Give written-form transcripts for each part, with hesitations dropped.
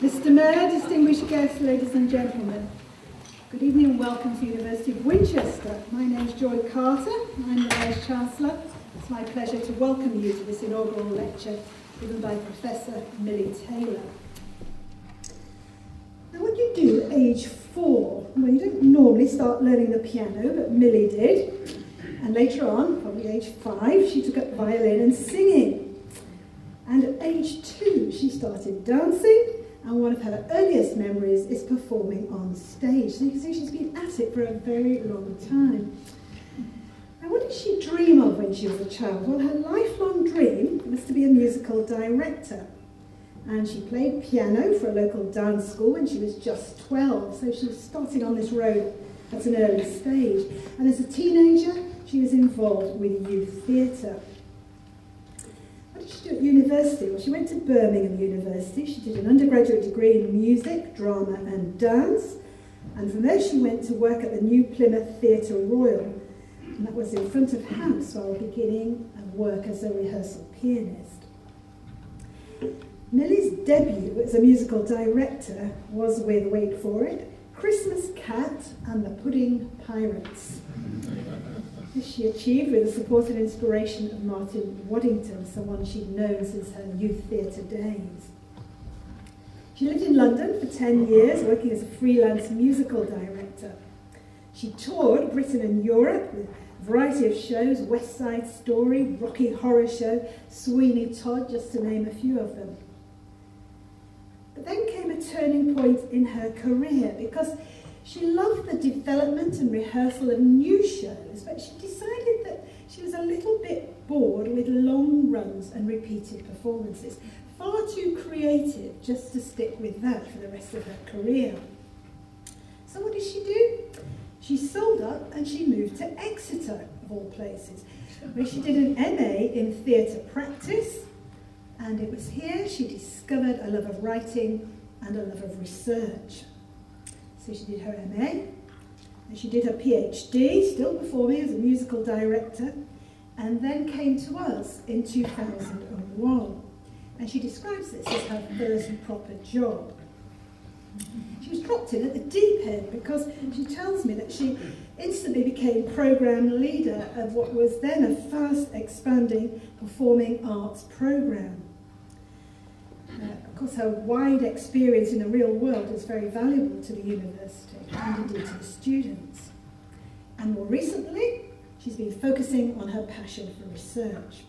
Mr. Mayor, distinguished guests, ladies and gentlemen, good evening and welcome to the University of Winchester. My name is Joy Carter, I'm the Vice Chancellor. It's my pleasure to welcome you to this inaugural lecture given by Professor Millie Taylor. Now, what you do at age 4, well, you don't normally start learning the piano, but Millie did. And later on, probably age 5, she took up violin and singing. And at age 2, she started dancing. And one of her earliest memories is performing on stage. So you can see she's been at it for a very long time. Now, what did she dream of when she was a child? Well, her lifelong dream was to be a musical director. And she played piano for a local dance school when she was just 12. So she was starting on this road at an early stage. And as a teenager, she was involved with youth theatre. What did she do at university? Well, she went to Birmingham University. She did an undergraduate degree in music, drama and dance. And from there she went to work at the New Plymouth Theatre Royal. And that was in front of house while beginning work as a rehearsal pianist. Millie's debut as a musical director was with, wait for it, Christmas Cat and the Pudding Pirates. This she achieved with the support and inspiration of Martin Waddington, someone she'd known since her youth theatre days. She lived in London for 10 years, working as a freelance musical director. She toured Britain and Europe with a variety of shows, West Side Story, Rocky Horror Show, Sweeney Todd, just to name a few of them. But then came a turning point in her career because she loved the development and rehearsal of new shows, but she decided that she was a little bit bored with long runs and repeated performances. Far too creative just to stick with that for the rest of her career. So what did she do? She sold up and she moved to Exeter, of all places, where she did an MA in theatre practice, and it was here she discovered a love of writing and a love of research. So she did her MA, and she did her PhD, still performing as a musical director, and then came to us in 2001. And she describes this as her first proper job. She was dropped in at the deep end because she tells me that she instantly became programme leader of what was then a fast expanding performing arts programme. Of course, her wide experience in the real world is very valuable to the university and indeed to the students. And more recently, she's been focusing on her passion for research.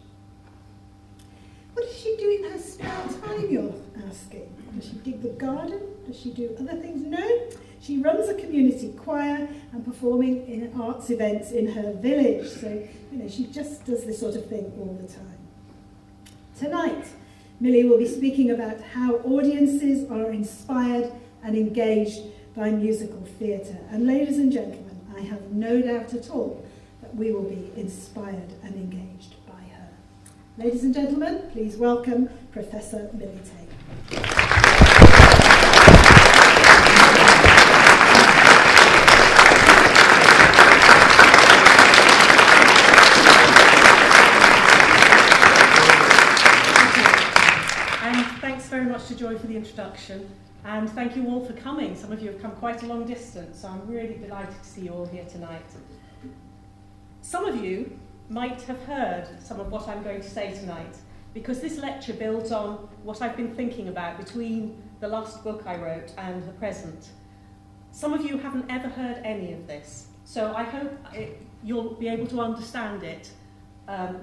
What does she do in her spare time, you're asking? Does she dig the garden? Does she do other things? No. She runs a community choir and performing in arts events in her village. So, she just does this sort of thing all the time. Tonight, Millie will be speaking about how audiences are inspired and engaged by musical theatre. And ladies and gentlemen, I have no doubt at all that we will be inspired and engaged by her. Ladies and gentlemen, please welcome Professor Millie Taylor. Very much to Joy for the introduction, and thank you all for coming. Some of you have come quite a long distance, so I'm really delighted to see you all here tonight. Some of you might have heard some of what I'm going to say tonight, because this lecture builds on what I've been thinking about between the last book I wrote and the present. Some of you haven't ever heard any of this, so I hope you'll be able to understand it,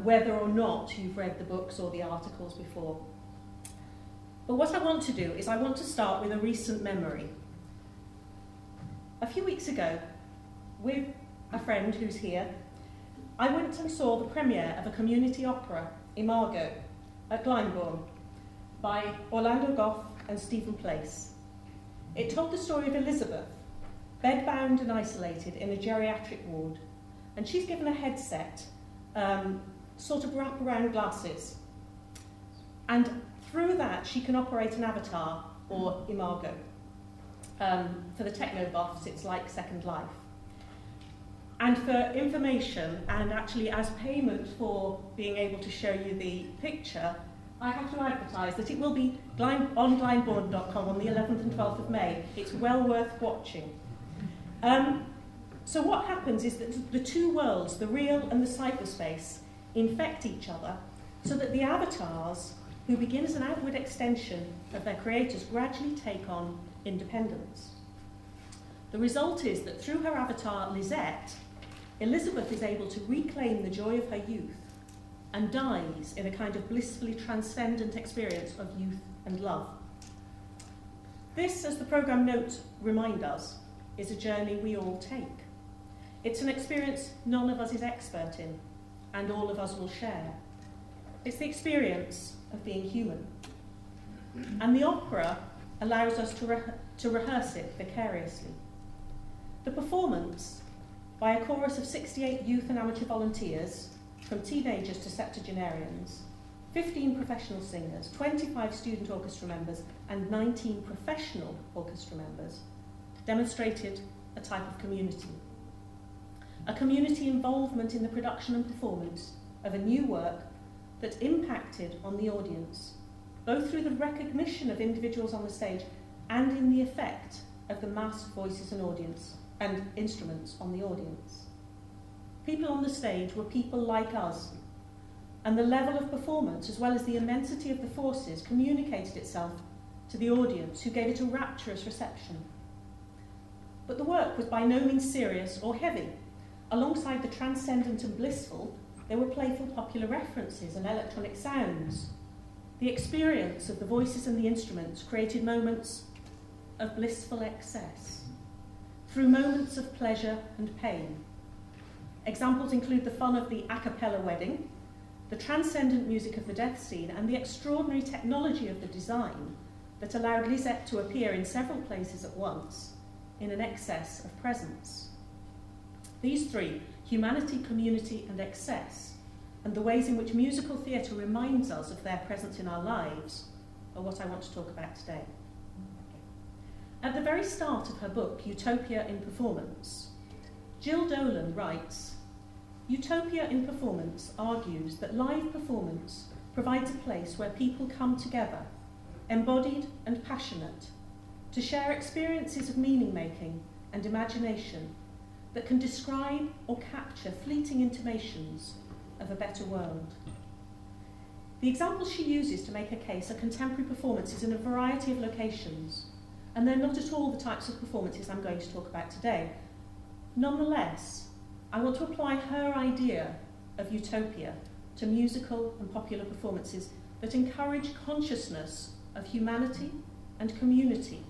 whether or not you've read the books or the articles before. But what I want to do is I want to start with a recent memory. A few weeks ago, with a friend who's here, I went and saw the premiere of a community opera, Inaugral, at Glyndebourne, by Orlando Goff and Stephen Place. It told the story of Elizabeth, bedbound and isolated in a geriatric ward, and she's given a headset, sort of wrap-around glasses, and through that, she can operate an avatar, or imago. For the techno buffs, it's like Second Life. And for information, and actually as payment for being able to show you the picture, I have to advertise that it will be on blindborn.com on the 11th and 12th of May. It's well worth watching. So what happens is that the two worlds, the real and the cyberspace, infect each other so that the avatars, who begin as an outward extension of their creators, gradually take on independence. The result is that through her avatar, Lisette, Elizabeth is able to reclaim the joy of her youth and dies in a kind of blissfully transcendent experience of youth and love. This, as the programme notes remind us, is a journey we all take. It's an experience none of us is expert in, and all of us will share. It's the experience of being human. And the opera allows us to rehearse it vicariously. The performance, by a chorus of 68 youth and amateur volunteers, from teenagers to septuagenarians, 15 professional singers, 25 student orchestra members, and 19 professional orchestra members, demonstrated a type of community. A community involvement in the production and performance of a new work that impacted on the audience, both through the recognition of individuals on the stage and in the effect of the massed voices and audience and instruments on the audience. People on the stage were people like us, and the level of performance, as well as the immensity of the forces, communicated itself to the audience, who gave it a rapturous reception. But the work was by no means serious or heavy. Alongside the transcendent and blissful, there were playful popular references and electronic sounds. The experience of the voices and the instruments created moments of blissful excess, through moments of pleasure and pain. Examples include the fun of the a cappella wedding, the transcendent music of the death scene, and the extraordinary technology of the design that allowed Lisette to appear in several places at once, in an excess of presence. These three, humanity, community, and excess, and the ways in which musical theatre reminds us of their presence in our lives, are what I want to talk about today. At the very start of her book, Utopia in Performance, Jill Dolan writes, "Utopia in Performance argues that live performance provides a place where people come together, embodied and passionate, to share experiences of meaning-making and imagination that can describe or capture fleeting intimations of a better world." The examples she uses to make her case are contemporary performances in a variety of locations, and they're not at all the types of performances I'm going to talk about today. Nonetheless, I want to apply her idea of utopia to musical and popular performances that encourage consciousness of humanity and community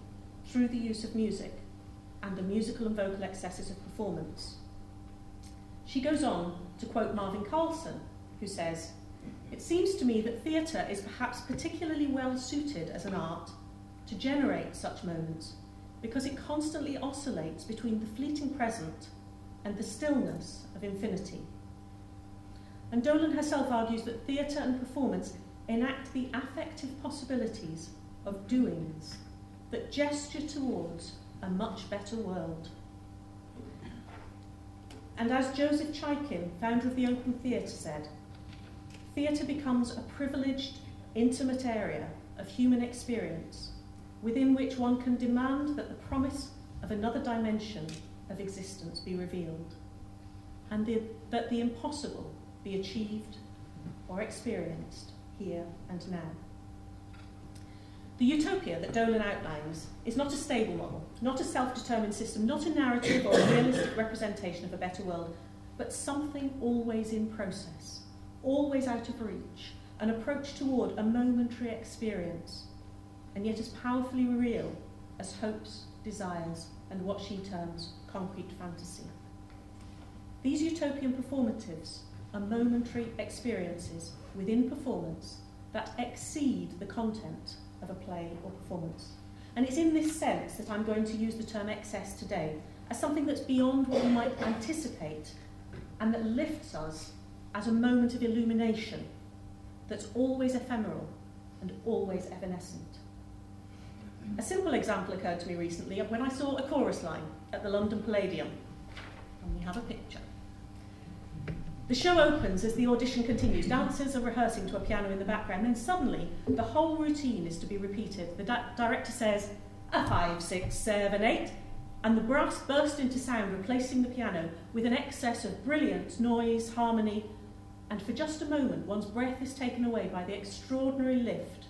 through the use of music and the musical and vocal excesses of performance. She goes on to quote Marvin Carlson, who says, "It seems to me that theatre is perhaps particularly well suited as an art to generate such moments because it constantly oscillates between the fleeting present and the stillness of infinity." And Dolan herself argues that theatre and performance enact the affective possibilities of doings that gesture towards a much better world. And as Joseph Chaikin, founder of the Open Theatre, said, "Theatre becomes a privileged, intimate area of human experience within which one can demand that the promise of another dimension of existence be revealed, and that the impossible be achieved or experienced here and now." The utopia that Dolan outlines is not a stable model, not a self-determined system, not a narrative or a realistic representation of a better world, but something always in process, always out of reach, an approach toward a momentary experience, and yet as powerfully real as hopes, desires, and what she terms concrete fantasy. These utopian performatives are momentary experiences within performance that exceed the content of a play or performance. And it's in this sense that I'm going to use the term excess today, as something that's beyond what we might anticipate and that lifts us as a moment of illumination that's always ephemeral and always evanescent. A simple example occurred to me recently when I saw a chorus line at the London Palladium. And we have a picture. The show opens as the audition continues. Dancers are rehearsing to a piano in the background, then suddenly the whole routine is to be repeated. The director says, a 5, 6, 7, 8, and the brass burst into sound, replacing the piano with an excess of brilliance, noise, harmony, and for just a moment one's breath is taken away by the extraordinary lift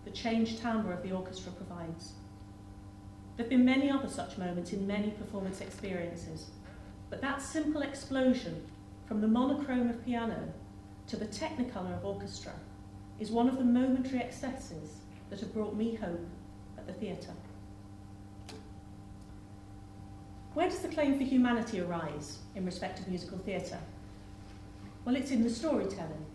the changed timbre of the orchestra provides. There have been many other such moments in many performance experiences, but that simple explosion from the monochrome of piano to the technicolor of orchestra is one of the momentary excesses that have brought me hope at the theatre. Where does the claim for humanity arise in respect of musical theatre? Well, it's in the storytelling.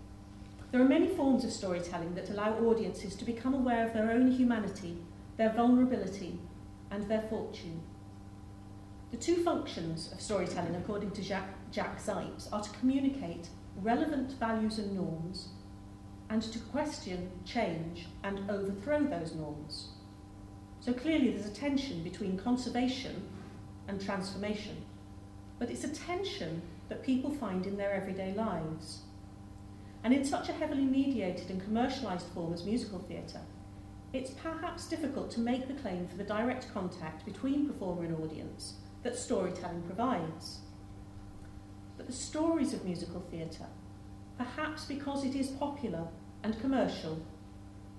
There are many forms of storytelling that allow audiences to become aware of their own humanity, their vulnerability, and their fortune. The two functions of storytelling, according to Jack Zipes, are to communicate relevant values and norms, and to question, change, and overthrow those norms. So clearly there's a tension between conservation and transformation, but it's a tension that people find in their everyday lives. And in such a heavily mediated and commercialised form as musical theatre, it's perhaps difficult to make the claim for the direct contact between performer and audience that storytelling provides. But the stories of musical theatre, perhaps because it is popular and commercial,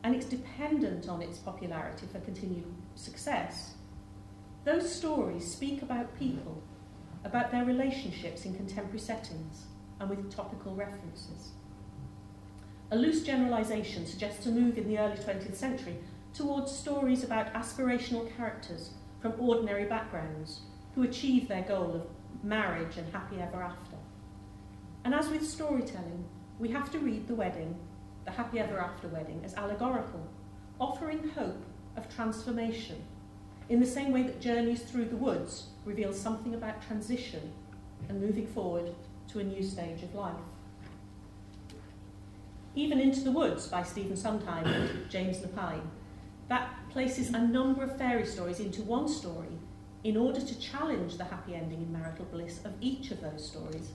and it's dependent on its popularity for continued success, those stories speak about people, about their relationships in contemporary settings, and with topical references. A loose generalisation suggests a move in the early 20th century towards stories about aspirational characters from ordinary backgrounds who achieve their goal of marriage and happy ever after. And as with storytelling, we have to read the wedding, the happy ever after wedding, as allegorical, offering hope of transformation, in the same way that Journeys Through the Woods reveal something about transition and moving forward to a new stage of life. Even Into the Woods by Stephen Sondheim and James Lapine, that places a number of fairy stories into one story in order to challenge the happy ending in marital bliss of each of those stories,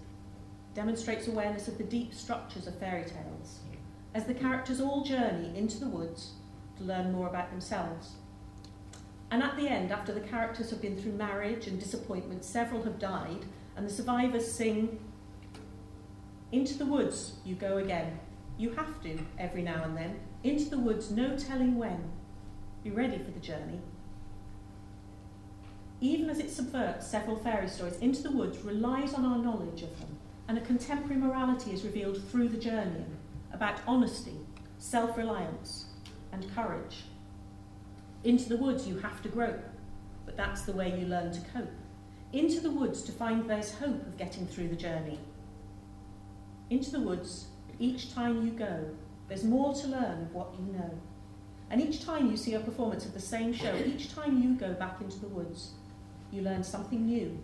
demonstrates awareness of the deep structures of fairy tales, as the characters all journey into the woods to learn more about themselves. And at the end, after the characters have been through marriage and disappointment, several have died, and the survivors sing, "Into the woods you go again. You have to, every now and then. Into the woods, no telling when. Be ready for the journey." Even as it subverts several fairy stories, Into the Woods relies on our knowledge of them, and a contemporary morality is revealed through the journey, about honesty, self-reliance, and courage. Into the woods you have to grope, but that's the way you learn to cope. Into the woods to find there's hope of getting through the journey. Into the woods, each time you go, there's more to learn of what you know. And each time you see a performance of the same show, each time you go back into the woods, you learn something new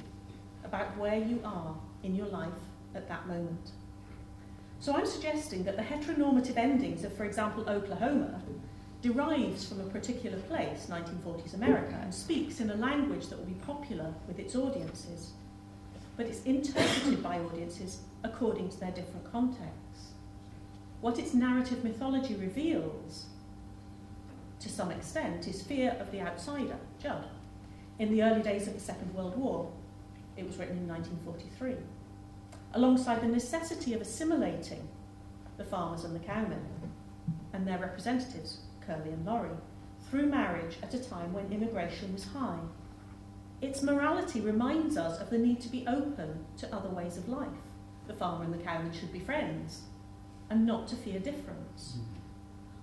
about where you are in your life at that moment. So I'm suggesting that the heteronormative endings of, for example, Oklahoma, derives from a particular place, 1940s America, and speaks in a language that will be popular with its audiences, but it's interpreted by audiences according to their different contexts. What its narrative mythology reveals, to some extent, is fear of the outsider, Judd. In the early days of the Second World War, it was written in 1943, alongside the necessity of assimilating the farmers and the cowmen and their representatives, Curly and Laurie, through marriage at a time when immigration was high. Its morality reminds us of the need to be open to other ways of life. The farmer and the cowman should be friends, and not to fear difference.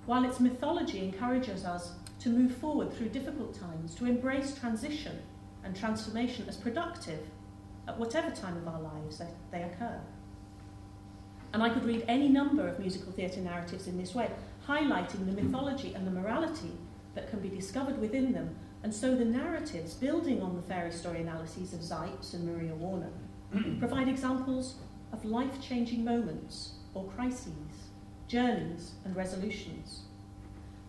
While its mythology encourages us to move forward through difficult times, to embrace transition and transformation as productive at whatever time of our lives they occur. And I could read any number of musical theatre narratives in this way, highlighting the mythology and the morality that can be discovered within them, and so the narratives, building on the fairy story analyses of Zipes and Maria Warner, provide examples of life-changing moments or crises, journeys and resolutions.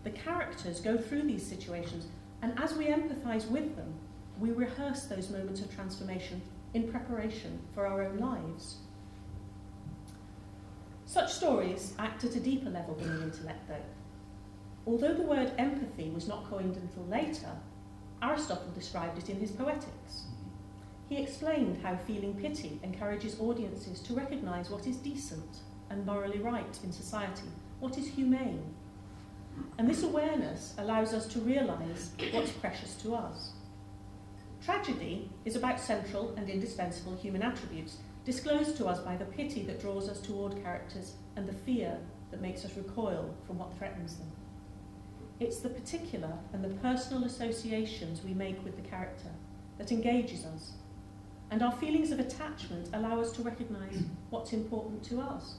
The characters go through these situations, and as we empathise with them, we rehearse those moments of transformation in preparation for our own lives. Such stories act at a deeper level than the intellect, though. Although the word empathy was not coined until later, Aristotle described it in his Poetics. He explained how feeling pity encourages audiences to recognise what is decent and morally right in society, what is humane. And this awareness allows us to realise what's precious to us. Tragedy is about central and indispensable human attributes, disclosed to us by the pity that draws us toward characters and the fear that makes us recoil from what threatens them. It's the particular and the personal associations we make with the character that engages us, and our feelings of attachment allow us to recognise what's important to us.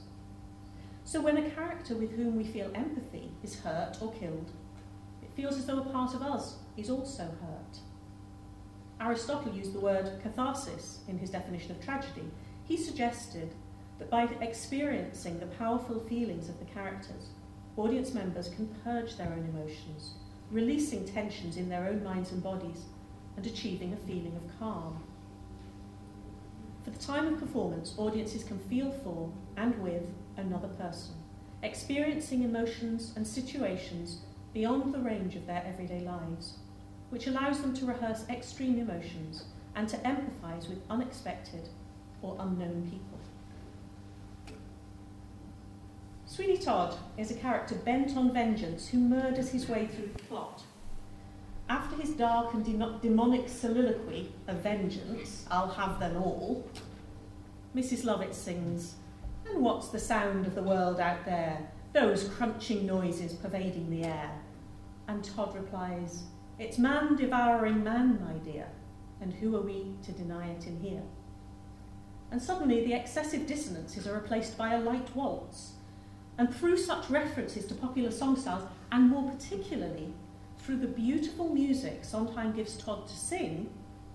So when a character with whom we feel empathy is hurt or killed, it feels as though a part of us is also hurt. Aristotle used the word catharsis in his definition of tragedy. He suggested that by experiencing the powerful feelings of the characters, audience members can purge their own emotions, releasing tensions in their own minds and bodies, and achieving a feeling of calm. For the time of performance, audiences can feel for and with another person, experiencing emotions and situations beyond the range of their everyday lives, which allows them to rehearse extreme emotions and to empathise with unexpected or unknown people. Sweeney Todd is a character bent on vengeance who murders his way through the plot. After his dark and demonic soliloquy of vengeance, "I'll have them all," Mrs. Lovett sings, "And what's the sound of the world out there? Those crunching noises pervading the air." And Todd replies, "It's man devouring man, my dear, and who are we to deny it in here?" And suddenly the excessive dissonances are replaced by a light waltz. And through such references to popular song styles, and more particularly through the beautiful music Sondheim gives Todd to sing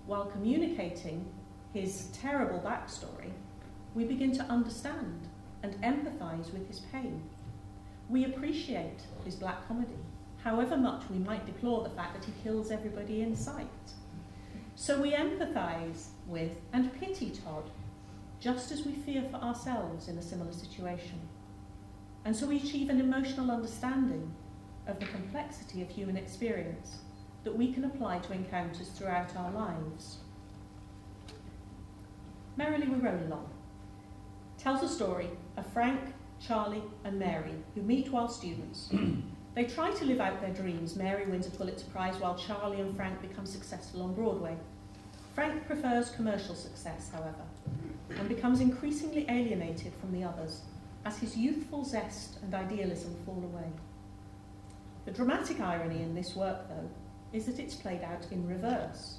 while communicating his terrible backstory, we begin to understand and empathise with his pain. We appreciate his black comedy, however much we might deplore the fact that he kills everybody in sight. So we empathise with and pity Todd, just as we fear for ourselves in a similar situation. And so we achieve an emotional understanding of the complexity of human experience that we can apply to encounters throughout our lives. Merrily We Roll Along tells a story of Frank, Charlie and Mary, who meet while students. They try to live out their dreams. Mary wins a Pulitzer Prize while Charlie and Frank become successful on Broadway. Frank prefers commercial success, however, and becomes increasingly alienated from the others as his youthful zest and idealism fall away. The dramatic irony in this work, though, is that it's played out in reverse.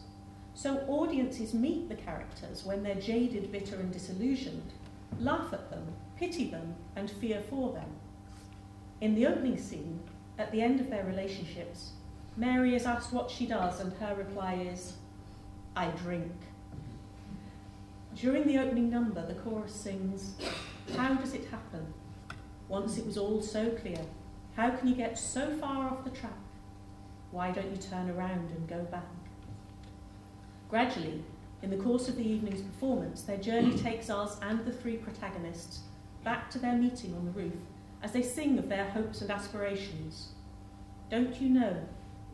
So audiences meet the characters when they're jaded, bitter and disillusioned, laugh at them, pity them and fear for them. In the opening scene, at the end of their relationships, Mary is asked what she does and her reply is, "I drink." During the opening number, the chorus sings, "How does it happen? Once it was all so clear. How can you get so far off the track? Why don't you turn around and go back?" Gradually, in the course of the evening's performance, their journey takes us and the three protagonists back to their meeting on the roof as they sing of their hopes and aspirations. Don't you know,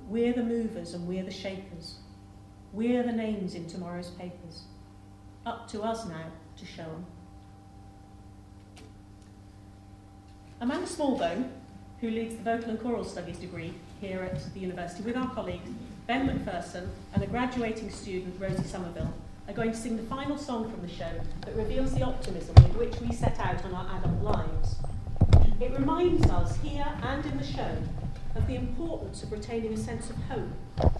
we're the movers and we're the shakers. We're the names in tomorrow's papers. Up to us now to show 'em. Amanda Smallbone, who leads the Vocal and Choral Studies degree here at the university with our colleagues Ben McPherson and a graduating student, Rosie Somerville, are going to sing the final song from the show that reveals the optimism with which we set out on our adult lives. It reminds us here and in the show of the importance of retaining a sense of hope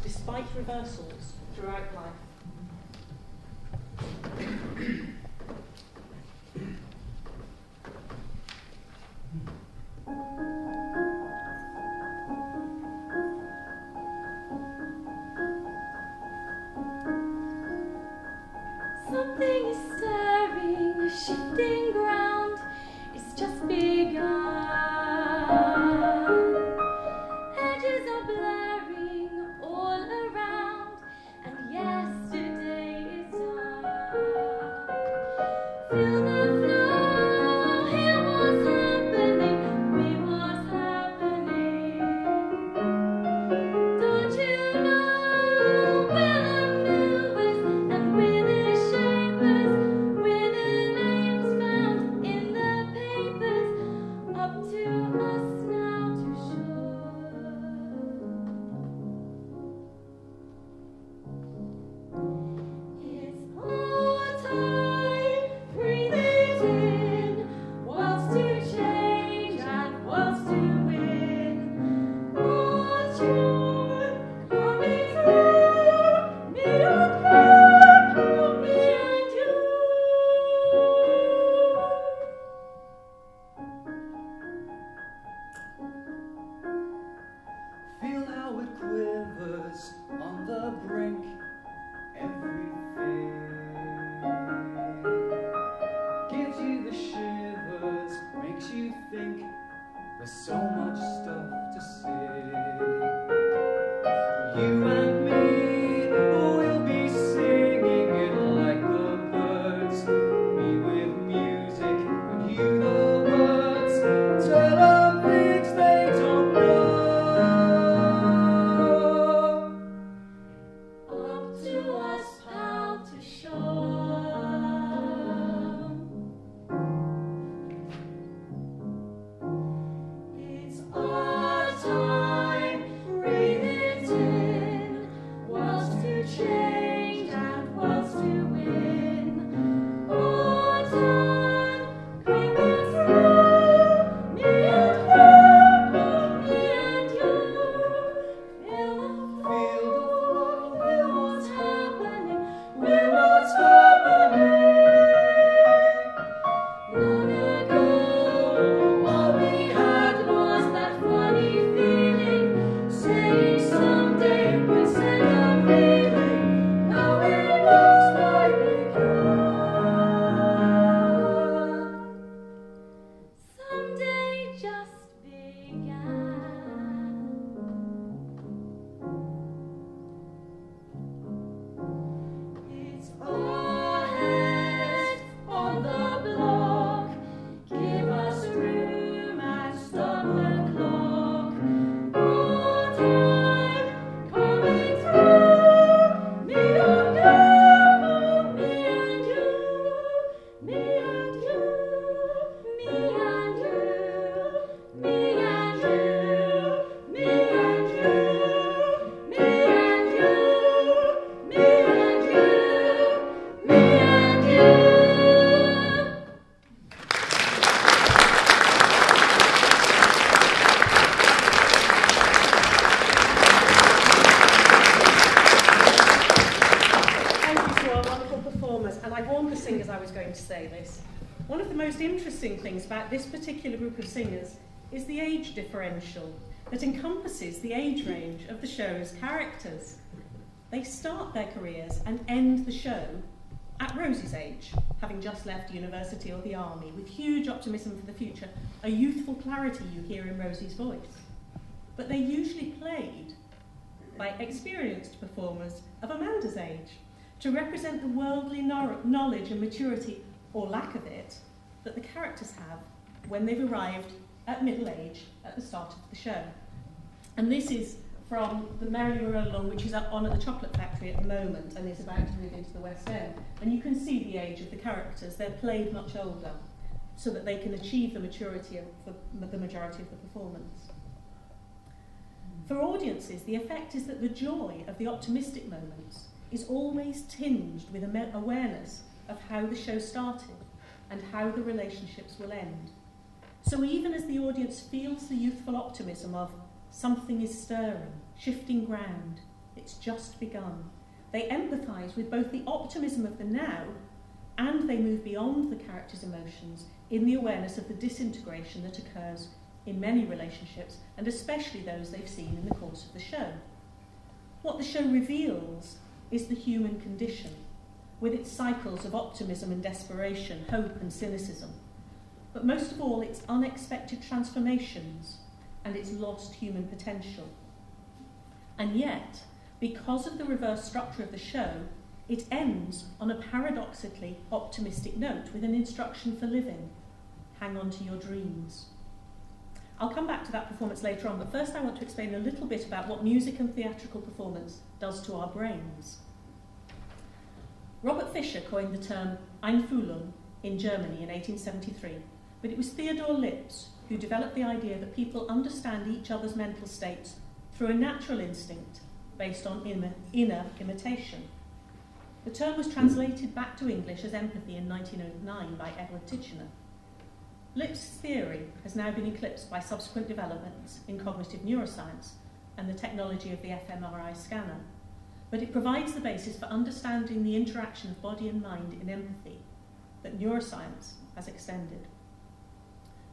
despite reversals throughout life. Something is stirring, the shifting ground is just begun. Edges are blurring all around, and yesterday is done. Feel the flow, hear what's One of the most interesting things about this particular group of singers is the age differential that encompasses the age range of the show's characters. They start their careers and end the show at Rosie's age, having just left university or the army, with huge optimism for the future, a youthful clarity you hear in Rosie's voice. But they're usually played by experienced performers of Amanda's age to represent the worldly knowledge and maturity, or lack of it, that the characters have when they've arrived at middle age at the start of the show. And this is from the Merrily We Roll Along, which is up on at the Chocolate Factory at the moment and is about to move into the West End. And you can see the age of the characters. They're played much older so that they can achieve the maturity of the majority of the performance. For audiences, the effect is that the joy of the optimistic moments is always tinged with awareness of how the show started and how the relationships will end. So even as the audience feels the youthful optimism of something is stirring, shifting ground, it's just begun, they empathise with both the optimism of the now and they move beyond the characters' emotions in the awareness of the disintegration that occurs in many relationships, and especially those they've seen in the course of the show. What the show reveals is the human condition, with its cycles of optimism and desperation, hope and cynicism, but most of all its unexpected transformations and its lost human potential. And yet, because of the reverse structure of the show, it ends on a paradoxically optimistic note with an instruction for living: hang on to your dreams. I'll come back to that performance later on, but first I want to explain a little bit about what music and theatrical performance does to our brains. Robert Fischer coined the term Einfühlung in Germany in 1873, but it was Theodor Lipps who developed the idea that people understand each other's mental states through a natural instinct based on inner imitation. The term was translated back to English as empathy in 1909 by Edward Titchener. Lipps' theory has now been eclipsed by subsequent developments in cognitive neuroscience and the technology of the fMRI scanner, but it provides the basis for understanding the interaction of body and mind in empathy that neuroscience has extended.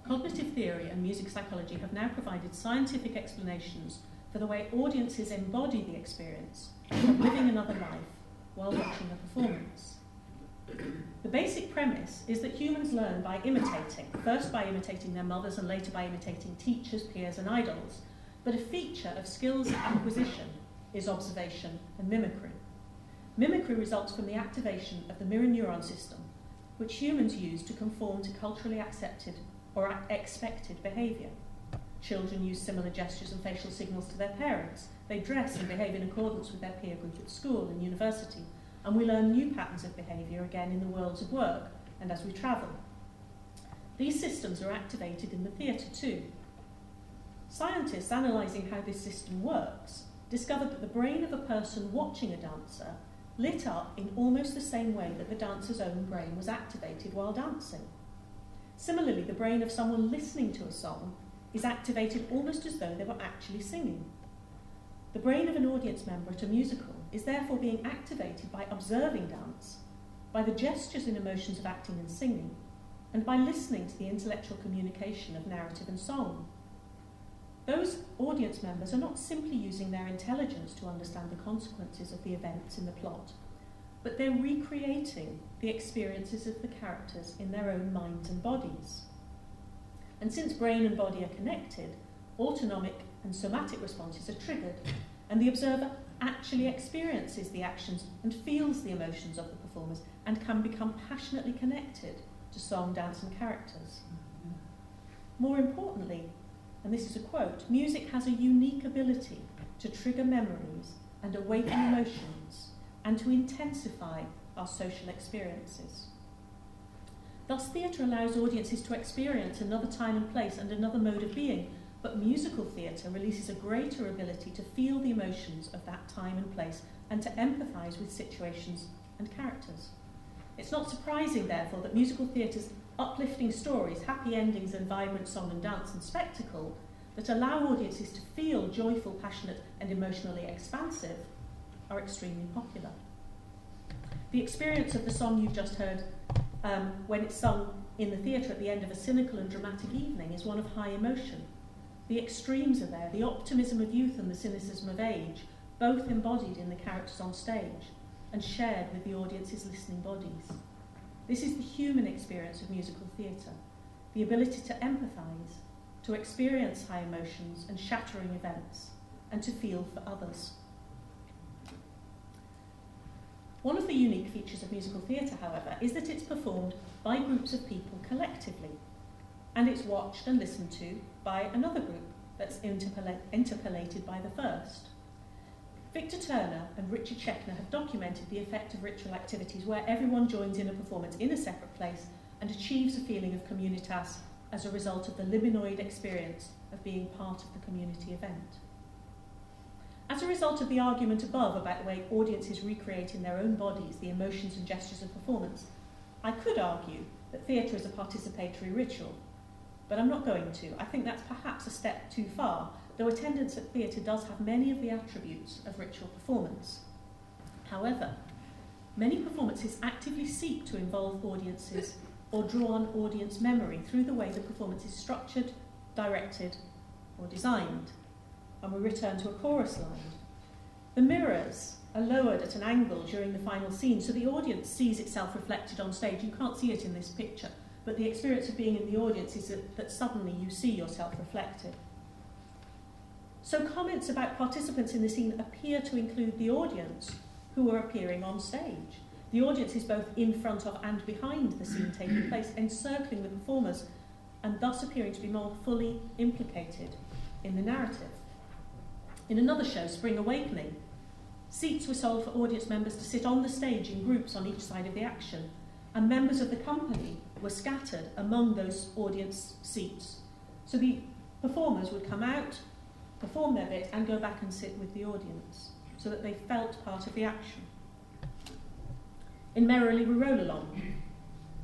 Cognitive theory and music psychology have now provided scientific explanations for the way audiences embody the experience of living another life while watching a performance. The basic premise is that humans learn by imitating, first by imitating their mothers and later by imitating teachers, peers and idols, but a feature of skills acquisition is observation and mimicry. Mimicry results from the activation of the mirror neuron system, which humans use to conform to culturally accepted or expected behaviour. Children use similar gestures and facial signals to their parents. They dress and behave in accordance with their peer group at school and university, and we learn new patterns of behaviour again in the worlds of work and as we travel. These systems are activated in the theatre too. Scientists analysing how this system works discovered that the brain of a person watching a dancer lit up in almost the same way that the dancer's own brain was activated while dancing. Similarly, the brain of someone listening to a song is activated almost as though they were actually singing. The brain of an audience member at a musical is therefore being activated by observing dance, by the gestures and emotions of acting and singing, and by listening to the intellectual communication of narrative and song. Those audience members are not simply using their intelligence to understand the consequences of the events in the plot, but they're recreating the experiences of the characters in their own minds and bodies. And since brain and body are connected, autonomic and somatic responses are triggered, and the observer actually experiences the actions and feels the emotions of the performers and can become passionately connected to song, dance, and characters. More importantly, and this is a quote, music has a unique ability to trigger memories and awaken emotions and to intensify our social experiences. Thus, theatre allows audiences to experience another time and place and another mode of being, but musical theatre releases a greater ability to feel the emotions of that time and place and to empathise with situations and characters. It's not surprising, therefore, that musical theatre's uplifting stories, happy endings and vibrant song and dance and spectacle that allow audiences to feel joyful, passionate and emotionally expansive are extremely popular. The experience of the song you've just heard when it's sung in the theatre at the end of a cynical and dramatic evening is one of high emotion. The extremes are there, the optimism of youth and the cynicism of age, both embodied in the characters on stage and shared with the audience's listening bodies. This is the human experience of musical theatre, the ability to empathise, to experience high emotions and shattering events, and to feel for others. One of the unique features of musical theatre, however, is that it's performed by groups of people collectively, and it's watched and listened to by another group that's interpolated by the first. Victor Turner and Richard Schechner have documented the effect of ritual activities where everyone joins in a performance in a separate place and achieves a feeling of communitas as a result of the liminal experience of being part of the community event. As a result of the argument above about the way audiences recreate in their own bodies the emotions and gestures of performance, I could argue that theatre is a participatory ritual, but I'm not going to. I think that's perhaps a step too far, though attendance at theatre does have many of the attributes of ritual performance. However, many performances actively seek to involve audiences or draw on audience memory through the way the performance is structured, directed, or designed. And we return to a chorus line. The mirrors are lowered at an angle during the final scene, so the audience sees itself reflected on stage. You can't see it in this picture, but the experience of being in the audience is that suddenly you see yourself reflected. So comments about participants in the scene appear to include the audience who are appearing on stage. The audience is both in front of and behind the scene taking place, encircling the performers, and thus appearing to be more fully implicated in the narrative. In another show, Spring Awakening, seats were sold for audience members to sit on the stage in groups on each side of the action, and members of the company were scattered among those audience seats. So the performers would come out, perform their bit, and go back and sit with the audience, so that they felt part of the action. In Merrily We Roll Along,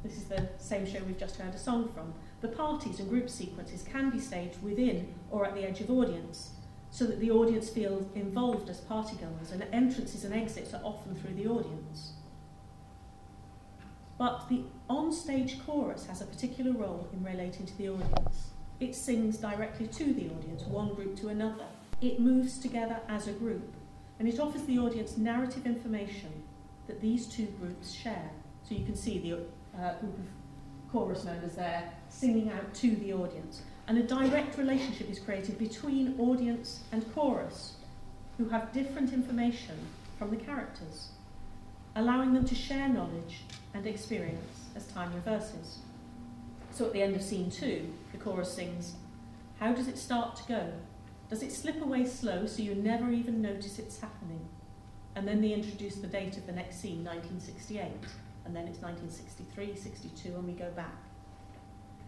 this is the same show we've just heard a song from, the parties and group sequences can be staged within or at the edge of audience, so that the audience feels involved as partygoers, and entrances and exits are often through the audience. But the on-stage chorus has a particular role in relating to the audience. It sings directly to the audience, one group to another. It moves together as a group, and it offers the audience narrative information that these two groups share. So you can see the group of chorus members there singing out to the audience. And a direct relationship is created between audience and chorus. who have different information from the characters, allowing them to share knowledge and experience as time reverses. So at the end of scene 2, the chorus sings, "How does it start to go? Does it slip away slow so you never even notice it's happening?" And then they introduce the date of the next scene, 1968, and then it's 1963, 62, and we go back.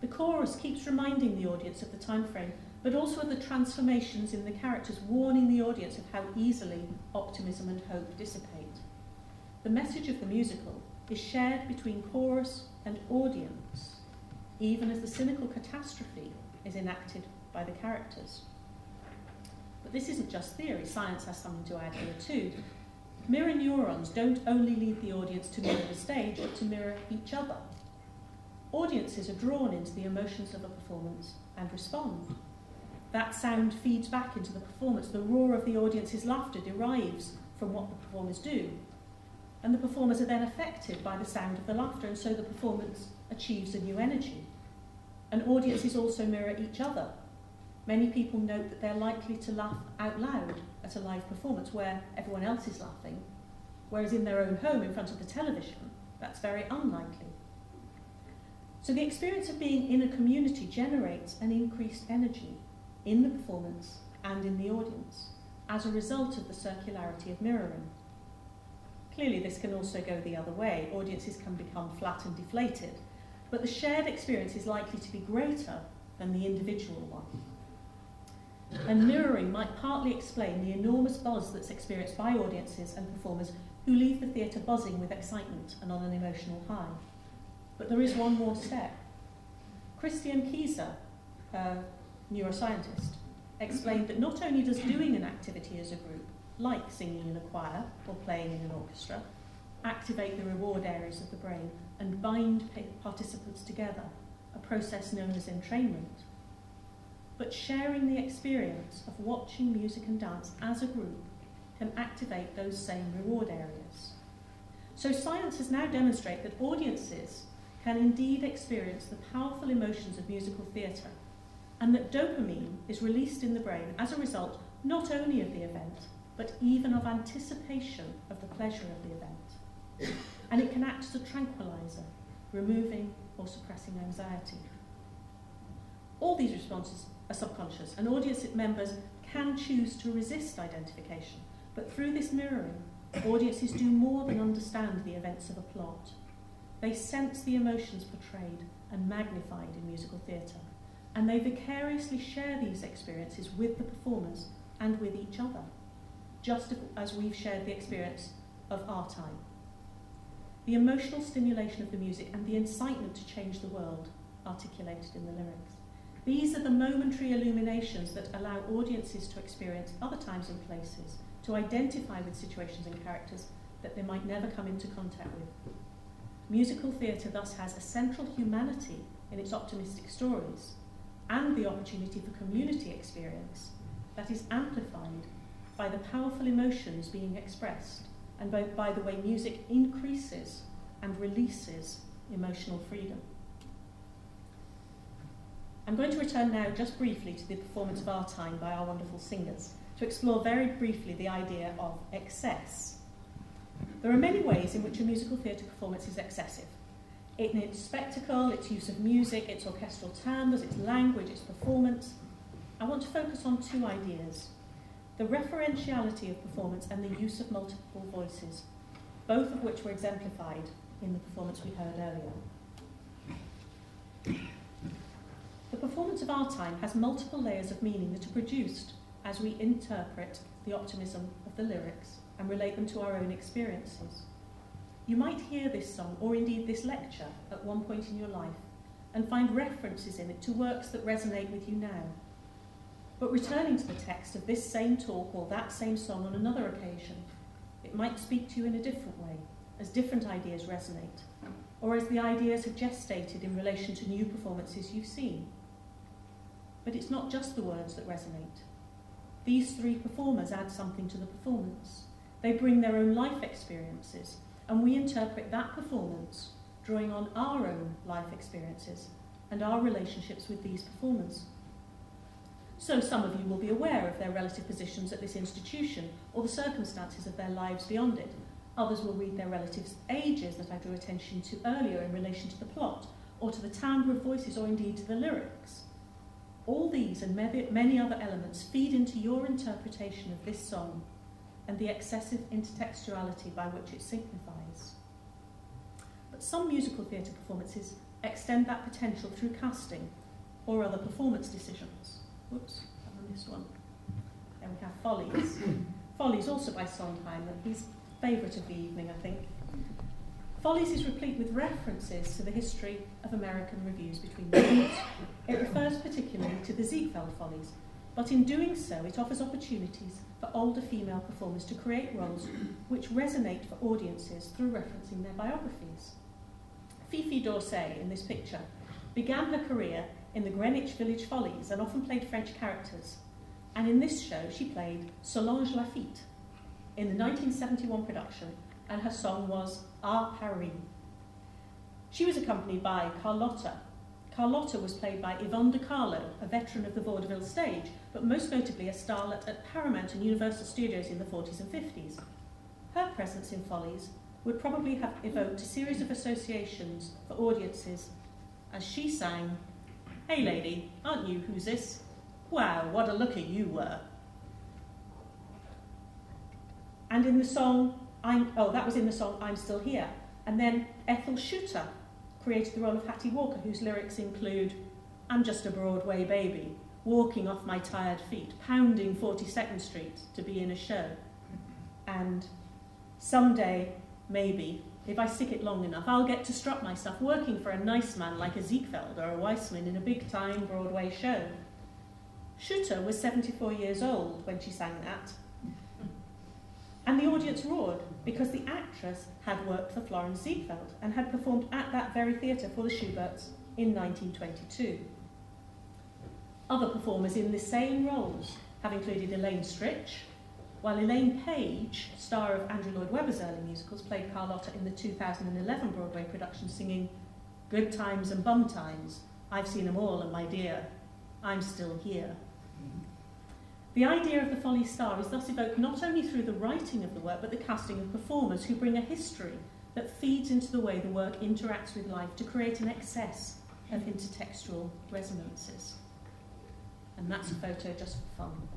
The chorus keeps reminding the audience of the time frame, but also of the transformations in the characters, warning the audience of how easily optimism and hope dissipate. The message of the musical is shared between chorus and audience, even as the cynical catastrophe is enacted by the characters. But this isn't just theory, science has something to add here too. Mirror neurons don't only lead the audience to mirror the stage, but to mirror each other. Audiences are drawn into the emotions of a performance and respond. That sound feeds back into the performance. The roar of the audience's laughter derives from what the performers do. And the performers are then affected by the sound of the laughter, and so the performance achieves a new energy. And audiences also mirror each other. Many people note that they're likely to laugh out loud at a live performance where everyone else is laughing, whereas in their own home in front of the television, that's very unlikely. So the experience of being in a community generates an increased energy in the performance and in the audience as a result of the circularity of mirroring. Clearly, this can also go the other way. Audiences can become flat and deflated, but the shared experience is likely to be greater than the individual one. And mirroring might partly explain the enormous buzz that's experienced by audiences and performers who leave the theatre buzzing with excitement and on an emotional high. But there is one more step. Christian Kieser, a neuroscientist, explained that not only does doing an activity as a group, like singing in a choir or playing in an orchestra, activate the reward areas of the brain and bind participants together, a process known as entrainment, but sharing the experience of watching music and dance as a group can activate those same reward areas. So science has now demonstrated that audiences can indeed experience the powerful emotions of musical theatre, and that dopamine is released in the brain as a result not only of the event, but even of anticipation of the pleasure of the event. And it can act as a tranquilizer, removing or suppressing anxiety. All these responses are subconscious, and audience members can choose to resist identification, but through this mirroring, audiences do more than understand the events of a plot. They sense the emotions portrayed and magnified in musical theatre, and they vicariously share these experiences with the performers and with each other, just as we've shared the experience of our time. The emotional stimulation of the music and the incitement to change the world articulated in the lyrics. These are the momentary illuminations that allow audiences to experience other times and places, to identify with situations and characters that they might never come into contact with. Musical theatre thus has a central humanity in its optimistic stories and the opportunity for community experience that is amplified by the powerful emotions being expressed and by the way music increases and releases emotional freedom. I'm going to return now just briefly to the performance of Our Time by our wonderful singers to explore very briefly the idea of excess. There are many ways in which a musical theatre performance is excessive. In its spectacle, its use of music, its orchestral timbres, its language, its performance. I want to focus on two ideas: the referentiality of performance and the use of multiple voices, both of which were exemplified in the performance we heard earlier. The performance of Our Time has multiple layers of meaning that are produced as we interpret the optimism of the lyrics and relate them to our own experiences. You might hear this song, or indeed this lecture, at one point in your life, and find references in it to works that resonate with you now. But returning to the text of this same talk or that same song on another occasion, it might speak to you in a different way, as different ideas resonate, or as the ideas have gestated in relation to new performances you've seen. But it's not just the words that resonate. These three performers add something to the performance. They bring their own life experiences, and we interpret that performance, drawing on our own life experiences and our relationships with these performers. so some of you will be aware of their relative positions at this institution or the circumstances of their lives beyond it. Others will read their relatives' ages that I drew attention to earlier in relation to the plot, or to the timbre of voices, or indeed to the lyrics. All these and many other elements feed into your interpretation of this song and the excessive intertextuality by which it signifies. But some musical theatre performances extend that potential through casting or other performance decisions. Whoops, I missed one. Then we have Follies. Follies, also by Sondheim, his favourite of the evening, I think. Follies is replete with references to the history of American revues between the wars. It refers particularly to the Ziegfeld Follies, but in doing so it offers opportunities for older female performers to create roles which resonate for audiences through referencing their biographies. Fifi d'Orsay, in this picture, began her career in the Greenwich Village Follies and often played French characters, and in this show she played Solange Lafitte in the 1971 production, and her song was Ah Paris. She was accompanied by Carlotta. Carlotta was played by Yvonne De Carlo, a veteran of the vaudeville stage, but most notably a starlet at Paramount and Universal Studios in the 40s and 50s. Her presence in Follies would probably have evoked a series of associations for audiences as she sang, "Hey lady, aren't you who's this? Wow, what a looker you were." And in the song, that was in the song I'm Still Here. And then Ethel Shooter created the role of Hattie Walker, whose lyrics include, "I'm just a Broadway baby, walking off my tired feet, pounding 42nd Street to be in a show. And someday, maybe, if I stick it long enough, I'll get to strut myself working for a nice man like a Ziegfeld or a Weissman in a big-time Broadway show." Shooter was 74 years old when she sang that. And the audience roared because the actress had worked for Florence Ziegfeld and had performed at that very theatre for the Schuberts in 1922. Other performers in the same roles have included Elaine Stritch, while Elaine Page, star of Andrew Lloyd Webber's early musicals, played Carlotta in the 2011 Broadway production singing "Good times and bum times, I've seen them all and my dear, I'm still here." The idea of the Folly star is thus evoked not only through the writing of the work, but the casting of performers who bring a history that feeds into the way the work interacts with life to create an excess of intertextual resonances. And that's a photo just for fun.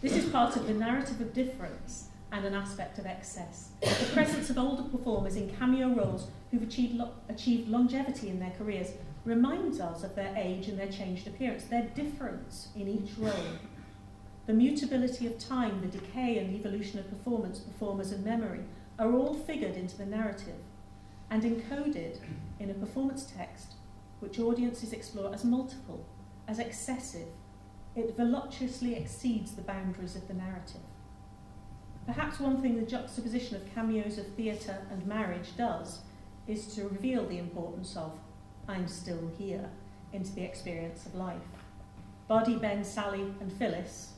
This is part of the narrative of difference and an aspect of excess. The presence of older performers in cameo roles who've achieved longevity in their careers reminds us of their age and their changed appearance, their difference in each role. The mutability of time, the decay and evolution of performance, performers and memory are all figured into the narrative and encoded in a performance text which audiences explore as multiple, as excessive. It voluptuously exceeds the boundaries of the narrative. Perhaps one thing the juxtaposition of cameos of theatre and marriage does is to reveal the importance of "I'm still here" into the experience of life. Buddy, Ben, Sally and Phyllis,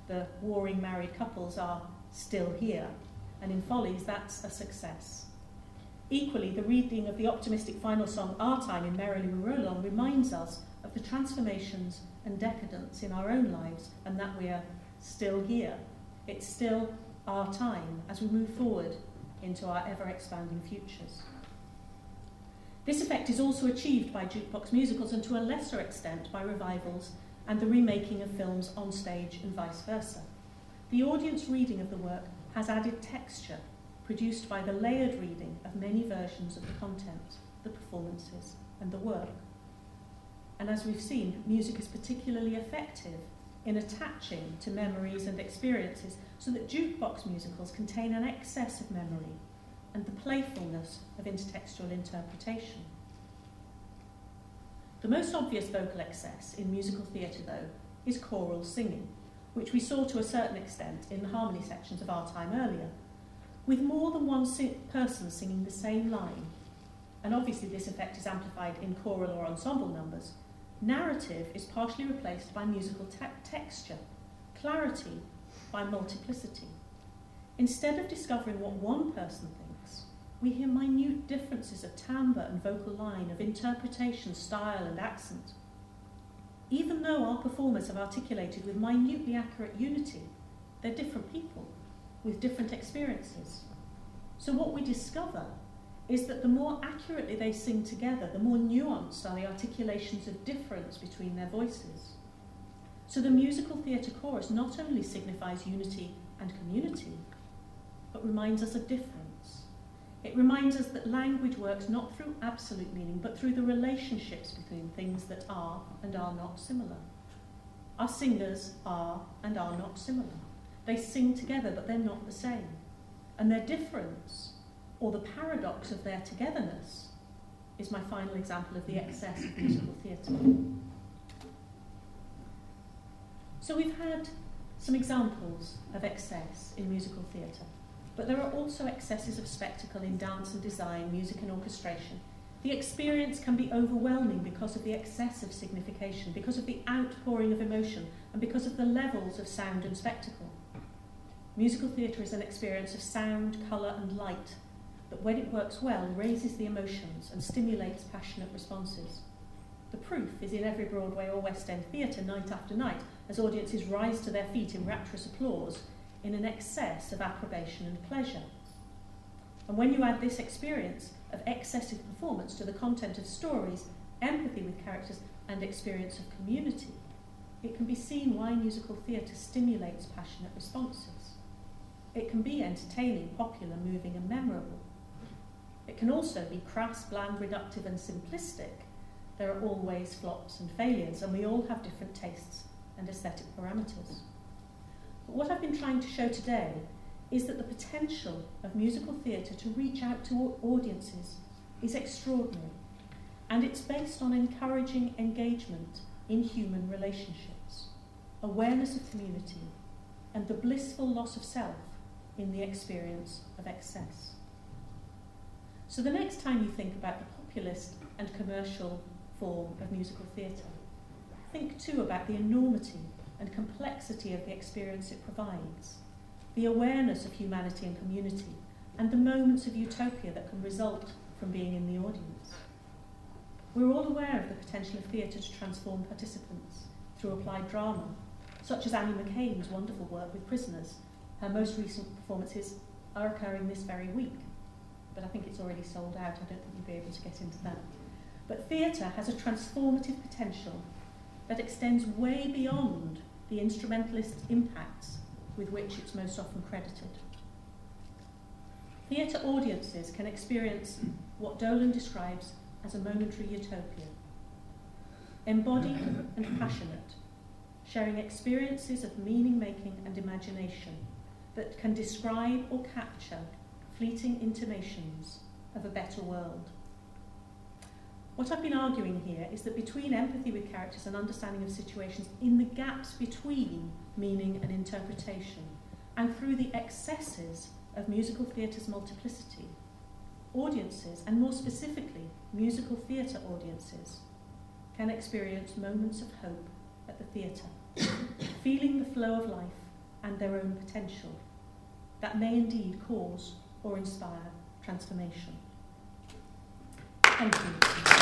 the warring married couples, are still here, and in Follies that's a success. Equally, the reading of the optimistic final song Our Time in Merrily We Roll On reminds us of the transformations and decadence in our own lives, and that we are still here. It's still our time as we move forward into our ever-expanding futures. This effect is also achieved by jukebox musicals, and to a lesser extent by revivals and the remaking of films on stage and vice versa. The audience reading of the work has added texture, produced by the layered reading of many versions of the content, the performances, and the work. And as we've seen, music is particularly effective in attaching to memories and experiences, so that jukebox musicals contain an excess of memory and the playfulness of intertextual interpretation. The most obvious vocal excess in musical theatre, though, is choral singing, which we saw to a certain extent in the harmony sections of Our Time earlier, with more than one person singing the same line. And obviously this effect is amplified in choral or ensemble numbers. Narrative is partially replaced by musical texture, clarity by multiplicity. Instead of discovering what one person thinks, we hear minute differences of timbre and vocal line, of interpretation, style and accent. even though our performers have articulated with minutely accurate unity, they're different people with different experiences. So what we discover is that the more accurately they sing together, the more nuanced are the articulations of difference between their voices. So the musical theatre chorus not only signifies unity and community, but reminds us of difference. It reminds us that language works not through absolute meaning, but through the relationships between things that are and are not similar. Our singers are and are not similar. They sing together, but they're not the same. And their difference, or the paradox of their togetherness, is my final example of the excess of musical theatre. So we've had some examples of excess in musical theatre, but there are also excesses of spectacle in dance and design, music and orchestration. The experience can be overwhelming because of the excess of signification, because of the outpouring of emotion, and because of the levels of sound and spectacle. Musical theatre is an experience of sound, colour and light that, when it works well, raises the emotions and stimulates passionate responses. The proof is in every Broadway or West End theatre night after night, as audiences rise to their feet in rapturous applause in an excess of approbation and pleasure. And when you add this experience of excessive performance to the content of stories, empathy with characters, and experience of community, it can be seen why musical theatre stimulates passionate responses. It can be entertaining, popular, moving, and memorable. It can also be crass, bland, reductive, and simplistic. There are always flops and failures, and we all have different tastes and aesthetic parameters. But what I've been trying to show today is that the potential of musical theatre to reach out to audiences is extraordinary, and it's based on encouraging engagement in human relationships, awareness of community, and the blissful loss of self in the experience of excess. So the next time you think about the populist and commercial form of musical theatre, think too about the enormity and complexity of the experience it provides, the awareness of humanity and community, and the moments of utopia that can result from being in the audience. We're all aware of the potential of theatre to transform participants through applied drama, such as Annie McCain's wonderful work with prisoners. Her most recent performances are occurring this very week, but I think it's already sold out. I don't think you'll be able to get into that. But theatre has a transformative potential that extends way beyond the instrumentalist impacts with which it's most often credited. Theatre audiences can experience what Dolan describes as a momentary utopia, embodied and passionate, sharing experiences of meaning-making and imagination that can describe or capture fleeting intimations of a better world. What I've been arguing here is that between empathy with characters and understanding of situations, in the gaps between meaning and interpretation, and through the excesses of musical theatre's multiplicity, audiences, and more specifically, musical theatre audiences, can experience moments of hope at the theatre, feeling the flow of life and their own potential that may indeed cause or inspire transformation. Thank you.